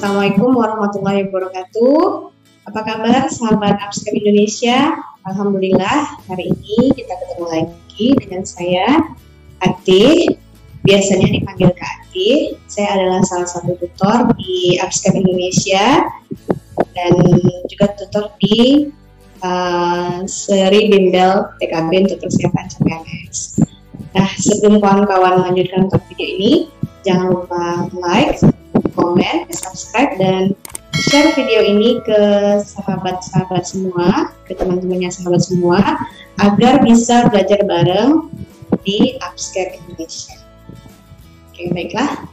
Assalamualaikum warahmatullahi wabarakatuh. Apa kabar sahabat Upscape Indonesia? Alhamdulillah, hari ini kita ketemu lagi dengan saya, Ati. Biasanya dipanggil Kak Ati. Saya adalah salah satu tutor di Upscape Indonesia dan juga tutor di seri bimbel TKB untuk persiapan CPNS. Nah, sebelum kawan-kawan melanjutkan untuk video ini, jangan lupa like, komen, subscribe, dan share video ini ke sahabat-sahabat semua, ke teman-temannya sahabat semua, agar bisa belajar bareng di Upscape Indonesia. Oke, baiklah.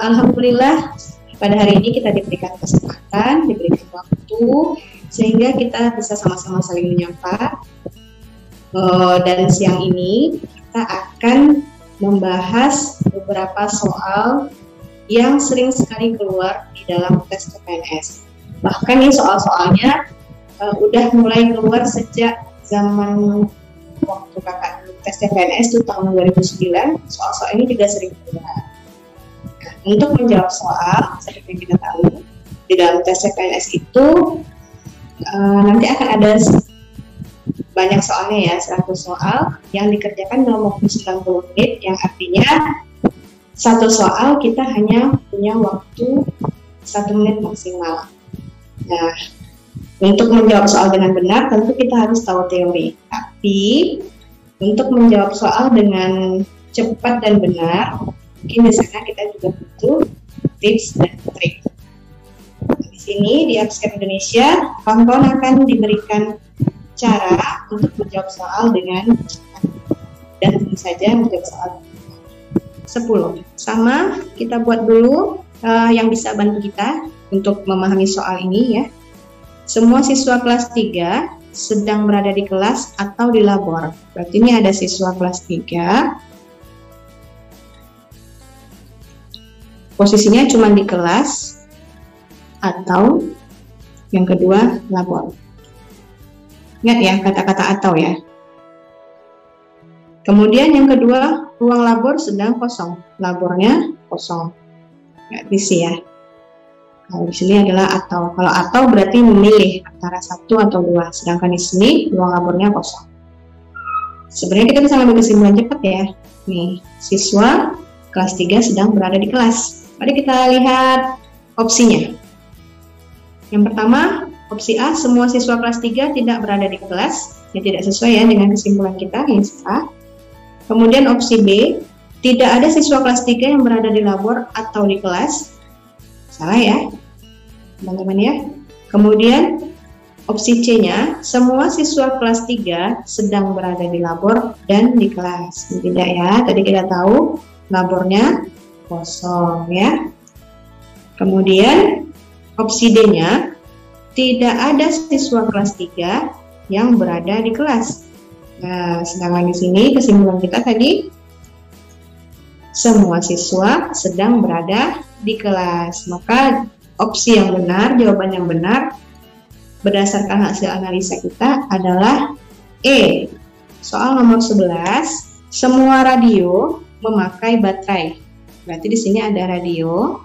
Alhamdulillah, pada hari ini kita diberikan kesempatan, diberikan waktu, sehingga kita bisa sama-sama saling menyapa. Dan siang ini kita akan membahas beberapa soal yang sering sekali keluar di dalam tes CPNS. Bahkan ini soal-soalnya udah mulai keluar sejak zaman waktu kakak tes CPNS itu tahun 2009. Soal-soal ini juga sering keluar. Nah, untuk menjawab soal, seperti yang kita tahu, di dalam tes CPNS itu nanti akan ada banyak soalnya ya, 100 soal yang dikerjakan dalam waktu 90 menit, yang artinya satu soal kita hanya punya waktu 1 menit maksimal. Nah, untuk menjawab soal dengan benar tentu kita harus tahu teori. Tapi untuk menjawab soal dengan cepat dan benar, mungkin di sana kita juga butuh tips dan trik. Di sini di Upscape Indonesia, kawan-kawan akan diberikan cara untuk menjawab soal dengan cepat dan tentu saja menjawab soal 10. Sama, kita buat dulu yang bisa bantu kita untuk memahami soal ini ya. Semua siswa kelas 3 sedang berada di kelas atau di labor. Berarti ini ada siswa kelas 3. Posisinya cuma di kelas atau yang kedua labor. Ingat ya kata-kata atau ya. Kemudian yang kedua, ruang labor sedang kosong. Labornya kosong. Nggak bisa ya. Kalau di sini adalah atau. Kalau atau berarti memilih antara 1 atau 2. Sedangkan di sini ruang labornya kosong. Sebenarnya kita bisa ambil kesimpulan cepat ya. Nih, siswa kelas 3 sedang berada di kelas. Mari kita lihat opsinya. Yang pertama, opsi A, semua siswa kelas 3 tidak berada di kelas. Yang tidak sesuai ya dengan kesimpulan kita, yang A. Kemudian opsi B, tidak ada siswa kelas 3 yang berada di labor atau di kelas. Salah ya, teman-teman ya. Kemudian opsi C-nya, semua siswa kelas 3 sedang berada di labor dan di kelas. Tidak ya, tadi kita tahu labornya kosong ya. Kemudian opsi D-nya, tidak ada siswa kelas 3 yang berada di kelas. Nah, sedangkan di sini kesimpulan kita tadi, semua siswa sedang berada di kelas. Maka opsi yang benar, jawaban yang benar berdasarkan hasil analisa kita adalah E. Soal nomor 11, semua radio memakai baterai. Berarti di sini ada radio,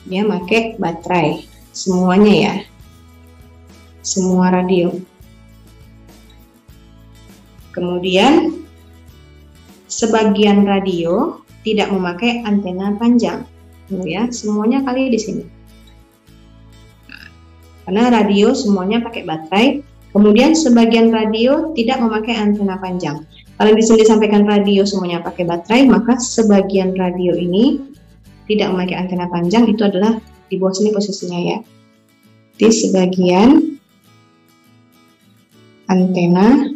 dia pakai baterai. Semuanya ya, semua radio. Kemudian sebagian radio tidak memakai antena panjang, ya, semuanya kali di sini. Karena radio semuanya pakai baterai. Kemudian sebagian radio tidak memakai antena panjang. Kalau di sini disampaikan radio semuanya pakai baterai, maka sebagian radio ini tidak memakai antena panjang, itu adalah di bawah sini posisinya ya. Di sebagian antena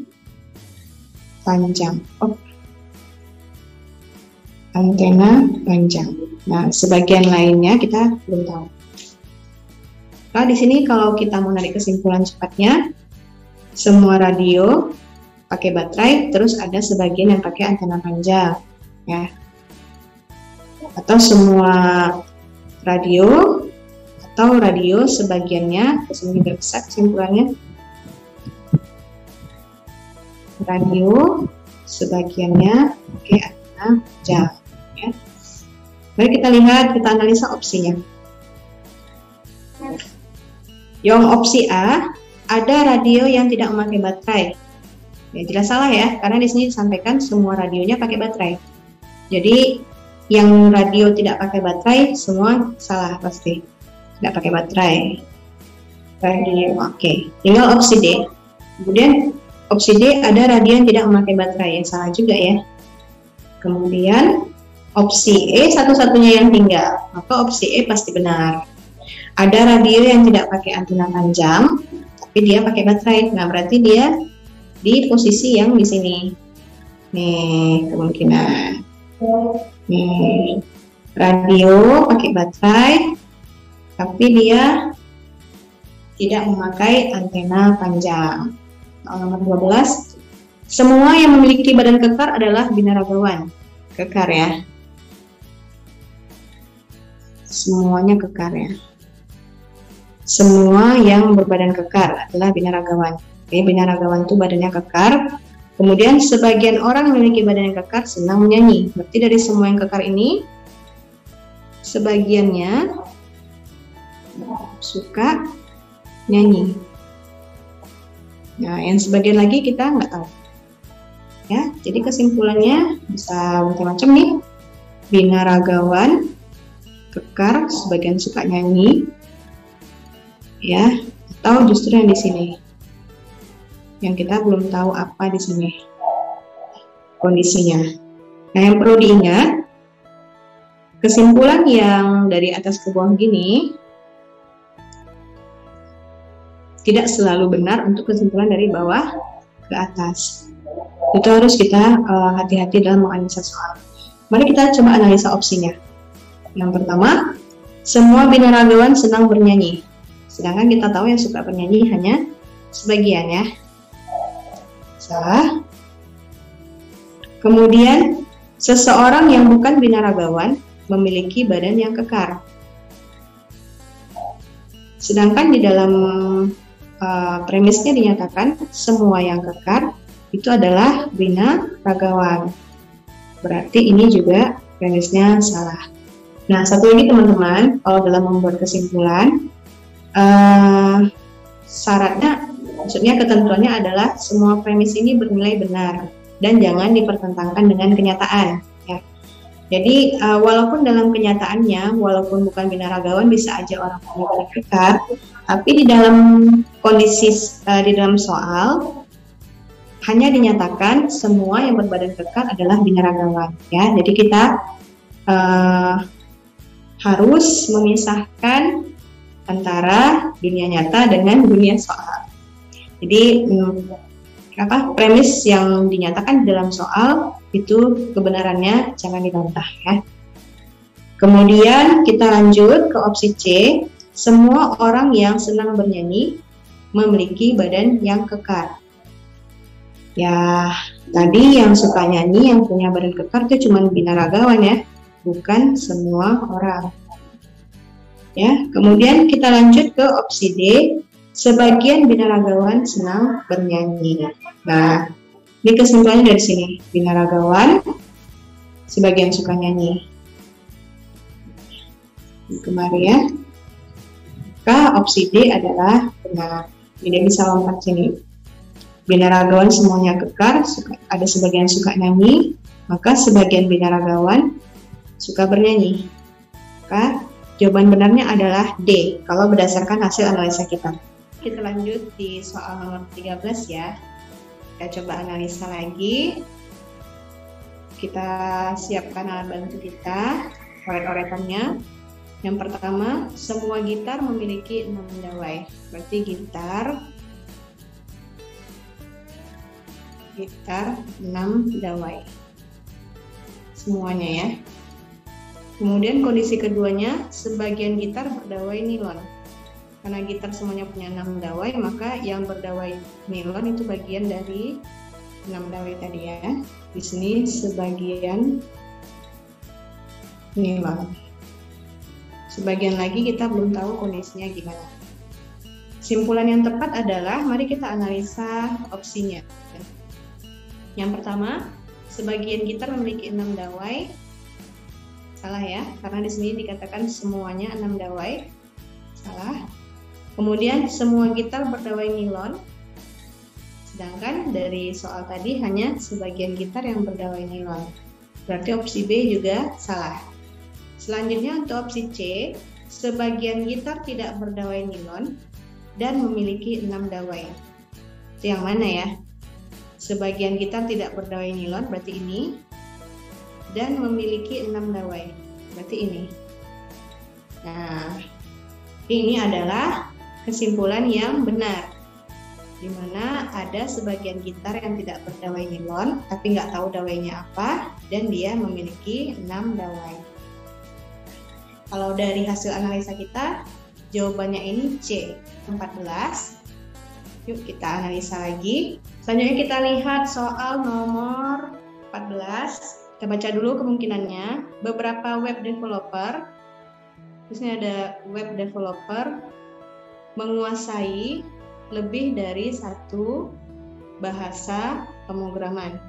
panjang. Antena panjang. Nah, sebagian lainnya kita belum tahu. Nah, di sini kalau kita mau narik kesimpulan cepatnya, semua radio pakai baterai, terus ada sebagian yang pakai antena panjang, ya. Atau semua radio atau radio sebagiannya, kesini besar kesimpulannya, radio sebagiannya pakai antena panjang ya. Mari kita lihat, kita analisa opsinya. Yang opsi A, ada radio yang tidak memakai baterai. Ya, jelas salah ya, karena di sini disampaikan semua radionya pakai baterai. Jadi yang radio tidak pakai baterai semua salah pasti, tidak pakai baterai. Radio, oke. Tinggal opsi D. Kemudian opsi D, ada radio yang tidak memakai baterai, ya salah juga ya. Kemudian opsi E satu-satunya yang tinggal, maka opsi E pasti benar. Ada radio yang tidak pakai antena panjang, tapi dia pakai baterai. Nah, berarti dia di posisi yang di sini. Nih, kemungkinan. Nih, radio pakai baterai, tapi dia tidak memakai antena panjang. Nomor 12, semua yang memiliki badan kekar adalah binaragawan. Kekar ya. Semuanya kekar ya. Semua yang berbadan kekar adalah binaragawan. Oke, binaragawan itu badannya kekar. Kemudian sebagian orang memiliki badan yang kekar senang menyanyi. Berarti dari semua yang kekar ini, sebagiannya suka nyanyi. Nah, yang sebagian lagi kita nggak tahu. Ya, jadi kesimpulannya bisa macam-macam nih. Binaragawan, kekar, sebagian suka nyanyi, ya, atau justru yang di sini, yang kita belum tahu apa di sini kondisinya. Nah, yang perlu diingat, kesimpulan yang dari atas ke bawah gini tidak selalu benar untuk kesimpulan dari bawah ke atas. Itu harus kita hati-hati dalam menganalisa soal. Mari kita coba analisa opsinya. Yang pertama, semua binaragawan senang bernyanyi. Sedangkan kita tahu yang suka bernyanyi hanya sebagian ya. Salah. Kemudian, seseorang yang bukan binaragawan memiliki badan yang kekar. Sedangkan di dalam premisnya dinyatakan semua yang kekar itu adalah binaragawan. Berarti ini juga premisnya salah. Nah, satu lagi teman-teman, kalau dalam membuat kesimpulan, syaratnya, maksudnya ketentuannya adalah semua premis ini bernilai benar dan jangan dipertentangkan dengan kenyataan. Ya. Jadi walaupun dalam kenyataannya, walaupun bukan binaragawan bisa aja orang punya badan kekar, tapi di dalam kondisi di dalam soal hanya dinyatakan semua yang berbadan kekar adalah binaragawan. Ya, jadi kita harus memisahkan antara dunia nyata dengan dunia soal. Jadi premis yang dinyatakan dalam soal itu kebenarannya jangan dibantah ya. Kemudian kita lanjut ke opsi C, semua orang yang senang bernyanyi memiliki badan yang kekar. Ya, tadi yang suka nyanyi yang punya badan kekar itu cuma binaragawan ya, bukan semua orang. Ya, kemudian kita lanjut ke opsi D, sebagian binaragawan senang bernyanyi. Nah, ini kesimpulannya dari sini, binaragawan, sebagian suka nyanyi. Kemarin ya, maka opsi D adalah benar. Tidak bisa lompat sini. Binaragawan semuanya kekar, ada sebagian suka nyanyi, maka sebagian binaragawan suka bernyanyi. Maka jawaban benarnya adalah D, kalau berdasarkan hasil analisa kita. Kita lanjut di soal nomor 13 ya. Kita coba analisa lagi. Kita siapkan alat bantu kita, oret-oretannya. Yang pertama, semua gitar memiliki 6 dawai. Berarti gitar 6 dawai. Semuanya ya. Kemudian kondisi keduanya, sebagian gitar berdawai nilon. Karena gitar semuanya punya 6 dawai, maka yang berdawai nilon itu bagian dari 6 dawai tadi ya. Di sini sebagian nilon. Sebagian lagi kita belum tahu kondisinya gimana. Kesimpulan yang tepat adalah, mari kita analisa opsinya. Yang pertama, sebagian gitar memiliki 6 dawai. salah ya, karena di sini dikatakan semuanya 6 dawai, salah. Kemudian semua gitar berdawai nilon, sedangkan dari soal tadi hanya sebagian gitar yang berdawai nilon. Berarti opsi B juga salah. Selanjutnya untuk opsi C, sebagian gitar tidak berdawai nilon dan memiliki 6 dawai. Itu yang mana ya? Sebagian gitar tidak berdawai nilon, berarti ini, dan memiliki 6 dawai, berarti ini. Nah, ini adalah kesimpulan yang benar, di mana ada sebagian gitar yang tidak berdawai nilon, tapi nggak tahu dawainya apa, dan dia memiliki 6 dawai. Kalau dari hasil analisa kita, jawabannya ini C, 14. Yuk kita analisa lagi. Selanjutnya kita lihat soal nomor 14. Kita baca dulu kemungkinannya. Beberapa web developer, terusnya ada web developer menguasai lebih dari satu bahasa pemrograman.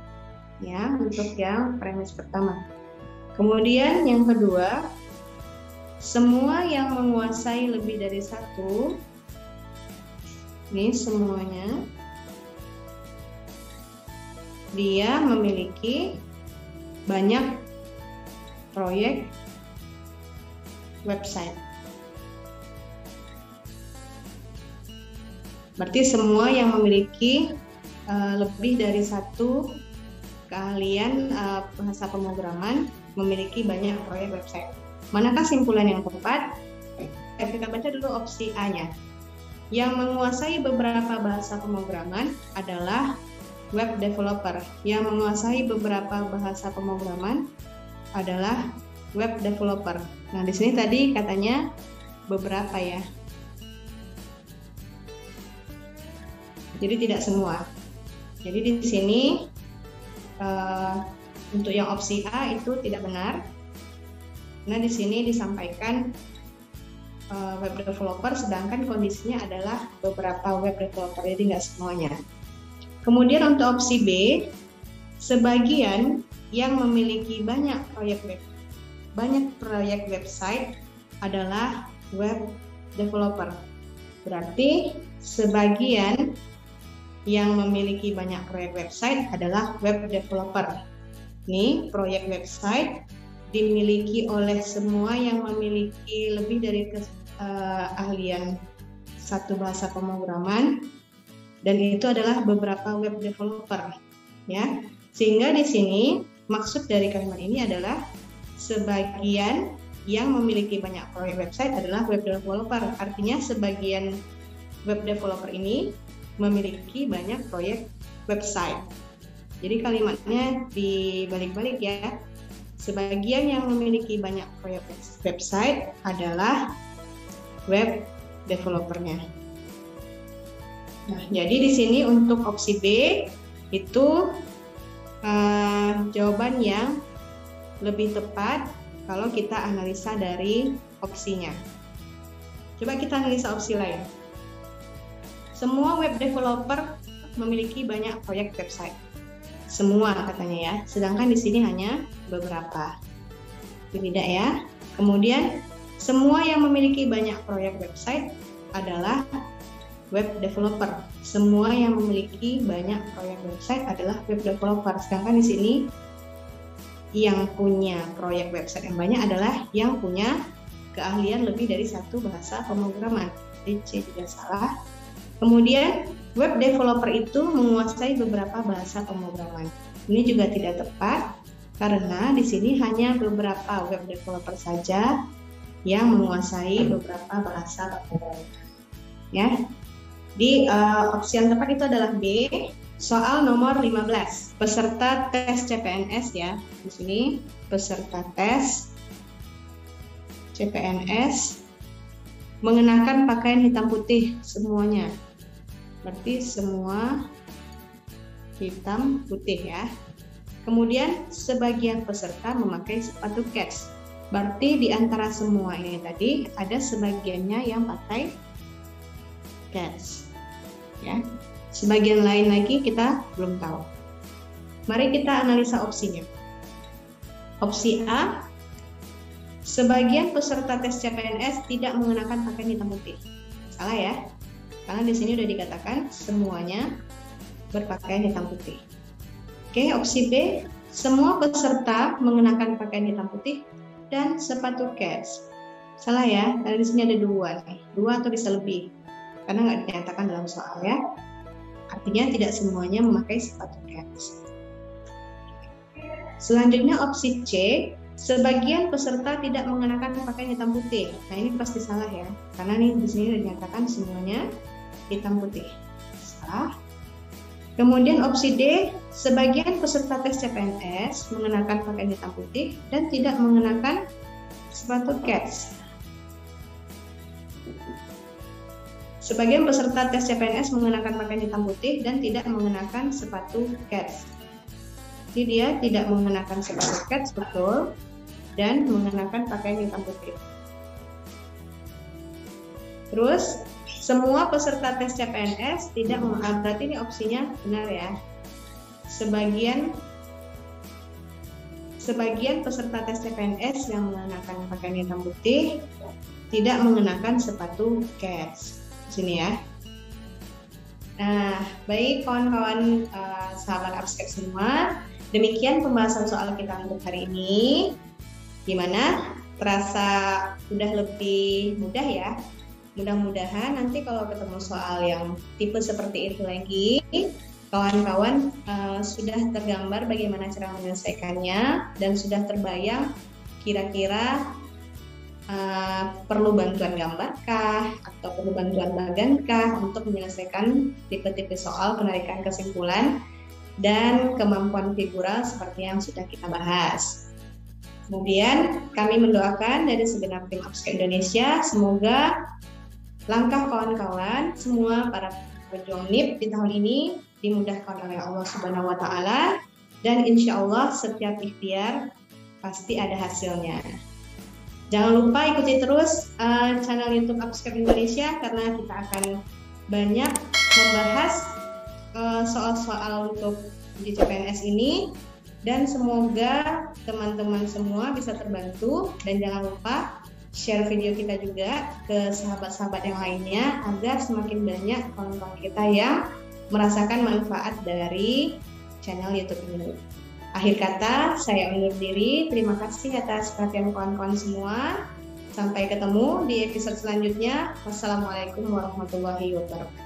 Ya, untuk yang premis pertama. Kemudian yang kedua, semua yang menguasai lebih dari satu, ini semuanya, dia memiliki banyak proyek website. Berarti semua yang memiliki lebih dari satu keahlian bahasa pemrograman memiliki banyak proyek website. Manakah simpulan yang tepat? Kita baca dulu opsi A-nya. Yang menguasai beberapa bahasa pemrograman adalah web developer. Yang menguasai beberapa bahasa pemrograman adalah web developer. Nah, di sini tadi katanya beberapa ya. Jadi tidak semua. Jadi di sini untuk yang opsi A itu tidak benar. Nah, di sini disampaikan web developer, sedangkan kondisinya adalah beberapa web developer, jadi nggak semuanya. Kemudian untuk opsi B, sebagian yang memiliki banyak proyek website adalah web developer. Berarti sebagian yang memiliki banyak proyek website adalah web developer. Ini proyek website dimiliki oleh semua yang memiliki lebih dari keahlian satu bahasa pemrograman, dan itu adalah beberapa web developer, ya. Sehingga di sini maksud dari kalimat ini adalah sebagian yang memiliki banyak proyek website adalah web developer. Artinya sebagian web developer ini memiliki banyak proyek website. Jadi kalimatnya dibalik-balik ya. Sebagian yang memiliki banyak proyek website adalah web developernya. Nah, jadi di sini untuk opsi B itu jawaban yang lebih tepat kalau kita analisa dari opsinya. Coba kita analisa opsi lain. Semua web developer memiliki banyak proyek website. Semua katanya ya, sedangkan di sini hanya beberapa. Beda ya. Kemudian semua yang memiliki banyak proyek website adalah web developer. Semua yang memiliki banyak proyek website adalah web developer. Sedangkan di sini yang punya proyek website yang banyak adalah yang punya keahlian lebih dari satu bahasa pemrograman. Jadi C juga salah. Kemudian web developer itu menguasai beberapa bahasa pemrograman. Ini juga tidak tepat karena di sini hanya beberapa web developer saja yang menguasai beberapa bahasa pemrograman. Ya. Di opsi yang tepat itu adalah B. Soal nomor 15. Peserta tes CPNS ya. Di sini peserta tes CPNS mengenakan pakaian hitam putih semuanya. Berarti semua hitam putih ya. Kemudian sebagian peserta memakai sepatu kets. Berarti di antara semua ini tadi ada sebagiannya yang pakai kets. Ya. Sebagian lain lagi kita belum tahu. Mari kita analisa opsinya. Opsi A, sebagian peserta tes CPNS tidak mengenakan pakaian hitam putih. Salah ya, karena di sini udah dikatakan semuanya berpakaian hitam putih. Oke, opsi B, semua peserta mengenakan pakaian hitam putih dan sepatu kets. Salah ya, karena di sini ada dua nih, dua atau bisa lebih, karena nggak dinyatakan dalam soal ya. Artinya tidak semuanya memakai sepatu kets. Selanjutnya opsi C, sebagian peserta tidak mengenakan pakaian hitam putih. Nah ini pasti salah ya, karena nih di sini dinyatakan semuanya hitam putih. Salah. Kemudian opsi D, sebagian peserta tes CPNS mengenakan pakaian hitam putih dan tidak mengenakan sepatu kets. Sebagian peserta tes CPNS mengenakan pakaian hitam putih dan tidak mengenakan sepatu kets. Jadi dia tidak mengenakan sepatu kets, betul, dan mengenakan pakaian hitam putih. Terus semua peserta tes CPNS tidak berarti ini opsinya benar ya. Sebagian peserta tes CPNS yang mengenakan pakaian hitam putih tidak mengenakan sepatu kets. Sini ya. Nah, baik kawan-kawan sahabat Upscape semua, demikian pembahasan soal kita untuk hari ini. Gimana? Terasa udah lebih mudah ya? Mudah-mudahan nanti kalau ketemu soal yang tipe seperti itu lagi, kawan-kawan sudah tergambar bagaimana cara menyelesaikannya dan sudah terbayang kira-kira perlu bantuan gambarkah atau perlu bantuan bagankah untuk menyelesaikan tipe-tipe soal penarikan kesimpulan dan kemampuan figural seperti yang sudah kita bahas. Kemudian kami mendoakan dari segenap tim Upscape Indonesia, semoga langkah kawan-kawan semua para pejuang NIP di tahun ini dimudahkan oleh Allah Subhanahu wa Ta'ala, dan insya Allah setiap ikhtiar pasti ada hasilnya. Jangan lupa ikuti terus channel YouTube Upscape Indonesia, karena kita akan banyak membahas soal-soal untuk uji CPNS ini, dan semoga teman-teman semua bisa terbantu. Dan jangan lupa share video kita juga ke sahabat-sahabat yang lainnya agar semakin banyak kawan-kawan kita yang merasakan manfaat dari channel YouTube ini. Akhir kata, saya undur diri. Terima kasih atas perhatian kawan-kawan semua. Sampai ketemu di episode selanjutnya. Wassalamualaikum warahmatullahi wabarakatuh.